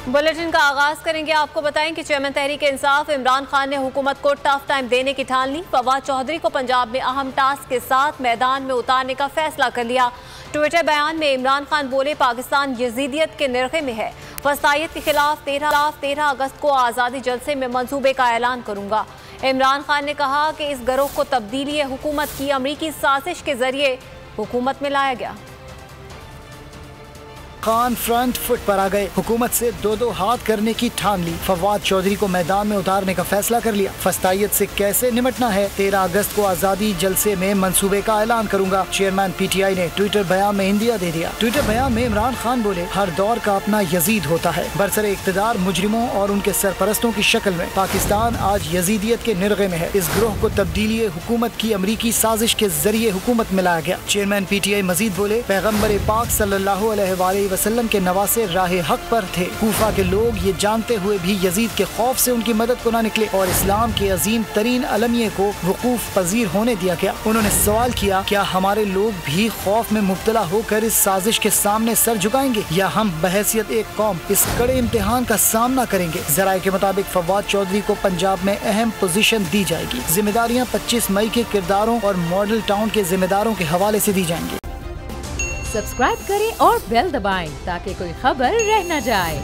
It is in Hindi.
बुलेटिन का आगाज करेंगे। आपको बताएं कि चेयरमैन तहरीक इंसाफ इमरान खान ने हुकूमत को टफ टाइम देने की ठान ली। फवाद चौधरी को पंजाब में अहम टास्क के साथ मैदान में उतारने का फैसला कर लिया। ट्विटर बयान में इमरान खान बोले, पाकिस्तान यजीदियत के निर्खे में है। वसायत के खिलाफ 13 अगस्त को आज़ादी जलसे में मंसूबे का ऐलान करूंगा। इमरान खान ने कहा कि इस गिरोह को तब्दीली हुकूमत की अमरीकी साजिश के जरिए हुकूमत में लाया गया। खान फ्रंट फुट पर आ गए। हुकूमत से दो हाथ करने की ठान ली। फवाद चौधरी को मैदान में उतारने का फैसला कर लिया। फस्तायत से कैसे निमटना है, 13 अगस्त को आज़ादी जलसे में मंसूबे का ऐलान करूंगा। चेयरमैन PTI ने ट्विटर बयान में इंदिया दे दिया। ट्विटर बयान में इमरान खान बोले, हर दौर का अपना यजीद होता है। बरसरे इक़्तिदार मुजरिमों और उनके सरपरस्तों की शक्ल में पाकिस्तान आज यजीदियत के निर्गे में है। इस ग्रोह को तब्दीली हुकूमत की अमरीकी साजिश के जरिए हुकूमत में लाया गया। चेयरमैन PTI मजीद बोले, पैगम्बर पाक सल्लल्लाहु अलैहि वसल्लम के नवासे राह हक पर थे। कूफा के लोग ये जानते हुए भी यजीद के खौफ से उनकी मदद को न निकले और इस्लाम के अजीम तरीन अलमिये को वकूफ पजीर होने दिया गया। उन्होंने सवाल किया, क्या हमारे लोग भी खौफ में मुब्तला होकर इस साजिश के सामने सर झुकाएंगे या हम बहैसियत एक कौम इस कड़े इम्तिहान का सामना करेंगे। जराये के मुताबिक फवाद चौधरी को पंजाब में अहम पोजीशन दी जाएगी। जिम्मेदारियाँ 25 मई के किरदारों और मॉडल टाउन के जिम्मेदारों के हवाले से दी जाएंगी। सब्सक्राइब करें और बेल दबाएं ताकि कोई खबर रह न जाए।